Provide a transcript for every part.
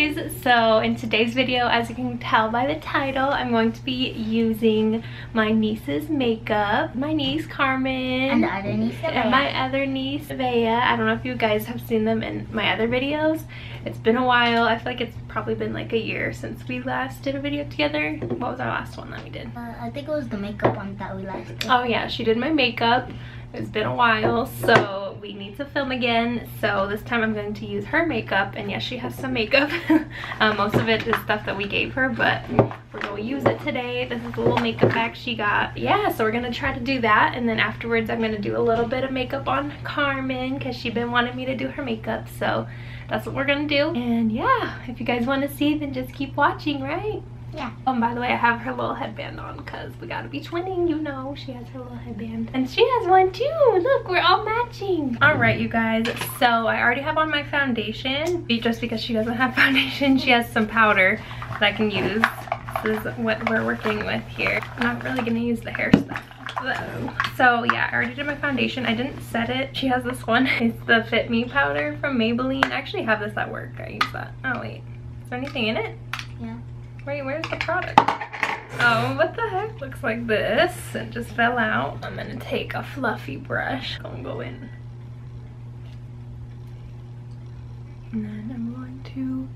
guys, so in today's video, as you can tell by the title, I'm going to be using my niece's makeup. My niece Carmen and the other niece and my other niece Vea. I don't know if you guys have seen them in my other videos. It's been a while. I feel like it's probably been like a year since we last did a video together. What was our last one that we did? I think it was the makeup one that we last did. Oh yeah, she did my makeup. It's been a while, so we need to film again. So this time I'm going to use her makeup, and yes, she has some makeup. Most of it is stuff that we gave her, but we're going to use it today. This is a little makeup bag she got. Yeah, so we're going to try to do that, and then afterwards I'm going to do a little bit of makeup on Carmen because she's been wanting me to do her makeup, so that's what we're going to do. And yeah, if you guys want to see, then just keep watching, right? Yeah. By the way, I have her little headband on because we gotta be twinning, you know. She has her little headband. And she has one too. Look, we're all matching. Alright, you guys. So I already have on my foundation. Just because she doesn't have foundation, she has some powder that I can use. This is what we're working with here. I'm not really gonna use the hair stuff though. So yeah, I already did my foundation. I didn't set it. She has this one. It's the Fit Me powder from Maybelline. I actually have this at work. I use that. Oh wait. Is there anything in it? Yeah. Wait, where's the product? Oh, what the heck? Looks like this. It just fell out. I'm gonna take a fluffy brush. I'm go in. And then I'm going to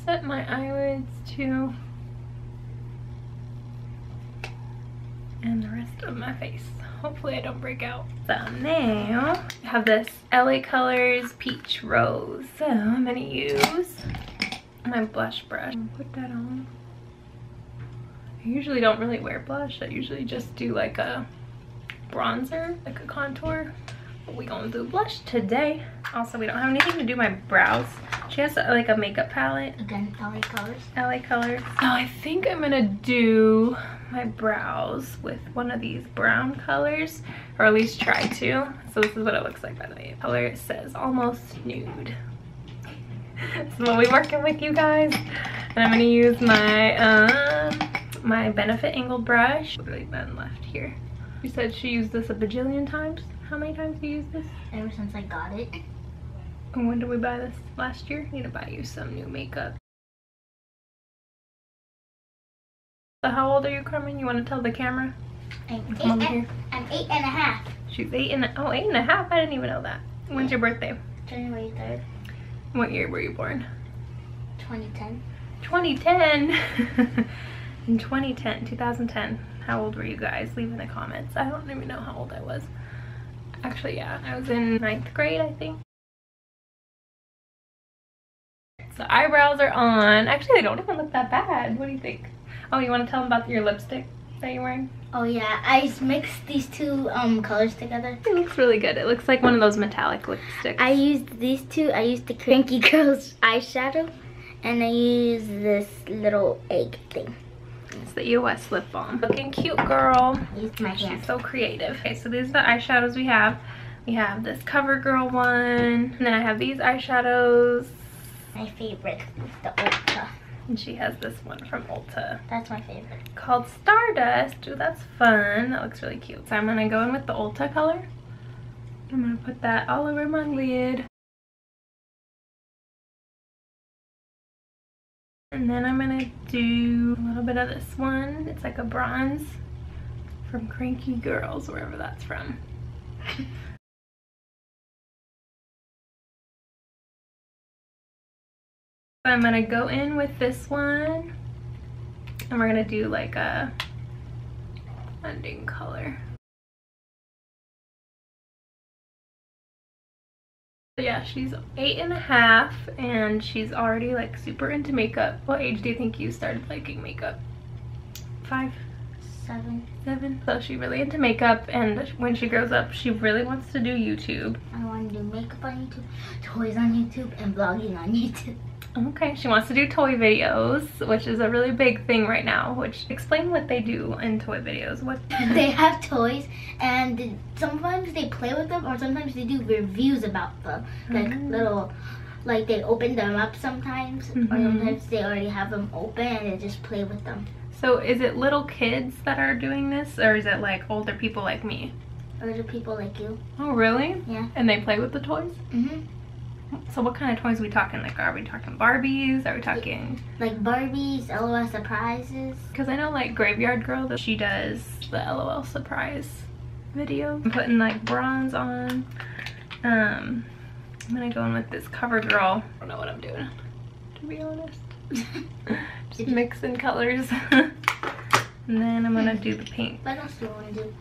set my eyelids too. And the rest of my face. Hopefully I don't break out. So now I have this LA Colors Peach Rose. So I'm gonna use my blush brush. Put that on. I usually don't really wear blush. I usually just do like a bronzer, like a contour. But we gonna do blush today. Also, we don't have anything to do my brows. She has like a makeup palette. Again, LA Colors. LA Colors. So I think I'm gonna do my brows with one of these brown colors, or at least try to. So this is what it looks like, by the way. Color, it says almost nude. So we'll be working with you guys, and I'm gonna use my my Benefit angled brush. Literally none left here. She said she used this a bajillion times. How many times do you use this? Ever since I got it. And when did we buy this? Last year? I need to buy you some new makeup. So how old are you, Carmen? You want to tell the camera? I'm 8 and a half. She's 8 and a half. I didn't even know that. When's your birthday? January 3rd. What year were you born? 2010. 2010. In 2010. How old were you guys? Leave in the comments. I don't even know how old I was. Actually, yeah, I was in 9th grade, I think. So eyebrows are on. Actually, they don't even look that bad. What do you think? Oh, you want to tell them about your lipstick that you're wearing? Oh yeah, I mixed these two colors together. It looks really good. It looks like one of those metallic lipsticks. I used these two. I used the Cranky Girls eyeshadow, and I used this little egg thing. It's the EOS lip balm. Looking cute, girl. Use my hand. She's so creative. Okay, so these are the eyeshadows we have. We have this CoverGirl one, and then I have these eyeshadows. My favorite is the Ulta. And she has this one from Ulta. That's my favorite. Called Stardust. Ooh, that's fun. That looks really cute. So I'm gonna go in with the Ulta color. I'm gonna put that all over my lid. And then I'm gonna do a little bit of this one. It's like a bronze from Cranky Girls, wherever that's from. I'm gonna go in with this one, and we're gonna do like a blending color. So yeah, she's 8 and a half, and she's already like super into makeup. What age do you think you started liking makeup? 5? 7? So she's really into makeup, and when she grows up, she really wants to do YouTube. I want to do makeup on YouTube, toys on YouTube, and vlogging on YouTube. Okay, she wants to do toy videos, which is a really big thing right now. Which, explain what they do in toy videos. What they have toys, and sometimes they play with them, or sometimes they do reviews about them. Like little, like they open them up sometimes, or sometimes they already have them open and they just play with them. So is it little kids that are doing this, or is it like older people like me? Older people like you. Oh really? Yeah. And they play with the toys? Mm-hmm. So what kind of toys are we talking? Like, are we talking Barbies? Are we talking like Barbies, LOL surprises? Because I know like Graveyard Girl, that she does the LOL surprise video. I'm putting like bronze on. I'm gonna go in with this CoverGirl. I don't know what I'm doing, to be honest. Just mixing colors. And then I'm gonna do the pink. What else do you want to do?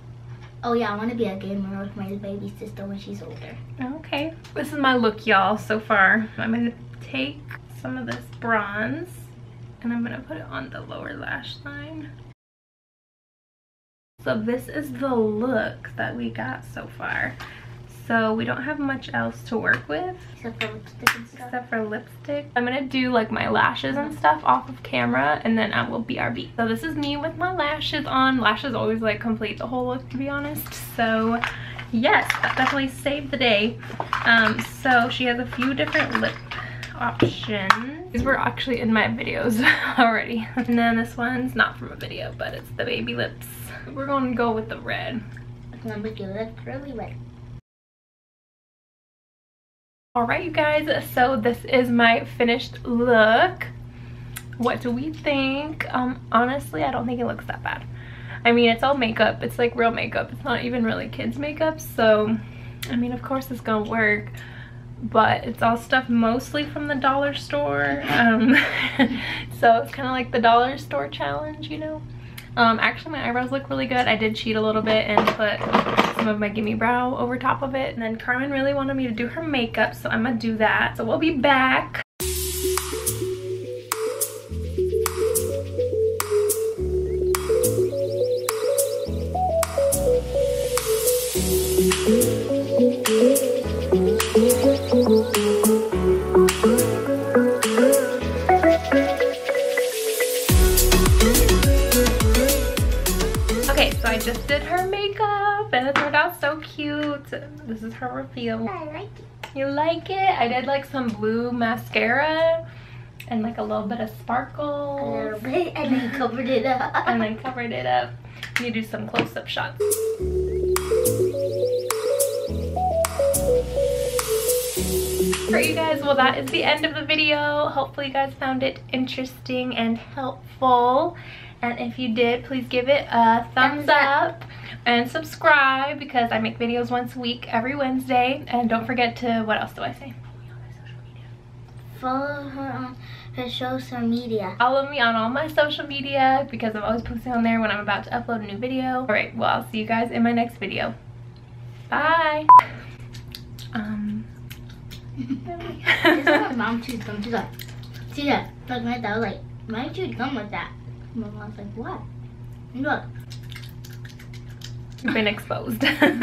Oh yeah, I want to be a gamer with my baby sister when she's older. Okay. This is my look, y'all, so far. I'm gonna take some of this bronze and I'm gonna put it on the lower lash line. So this is the look that we got so far. So we don't have much else to work with. Except for lipstick and stuff. Except for lipstick. I'm gonna do like my lashes and stuff off of camera and then I will BRB. So this is me with my lashes on. Lashes always like complete the whole look, to be honest. So yes, that definitely saved the day. So she has a few different lip options. These were actually in my videos already. And then this one's not from a video, but it's the baby lips. We're gonna go with the red. I'm gonna make your lips really red. Alright, you guys, so this is my finished look. What do we think? Honestly, I don't think it looks that bad. I mean, it's all makeup. It's like real makeup. It's not even really kids makeup. So, I mean, of course it's gonna work. But it's all stuff mostly from the dollar store. So it's kind of like the dollar store challenge, you know? Actually, my eyebrows look really good. I did cheat a little bit and put some of my Gimme Brow over top of it. And then Carmen really wanted me to do her makeup, so I'm gonna do that. So we'll be back. I just did her makeup and it turned out so cute. This is her reveal. I like it. You like it? I did like some blue mascara and like a little bit of sparkle. A little bit, and then covered it up. And then covered it up. You do some close-up shots. Alright, you guys, well that is the end of the video. Hopefully you guys found it interesting and helpful. And if you did, please give it a thumbs up and subscribe because I make videos once a week every Wednesday. And don't forget to, what else do I say? Follow her on her social media. Follow me on all my social media because I'm always posting on there when I'm about to upload a new video. Alright, well I'll see you guys in my next video. Bye! This is what mom chewed gum. She's like, see that? Like my dad was like, mom chewed gum with that. My mom's like, what? And look. You've been exposed.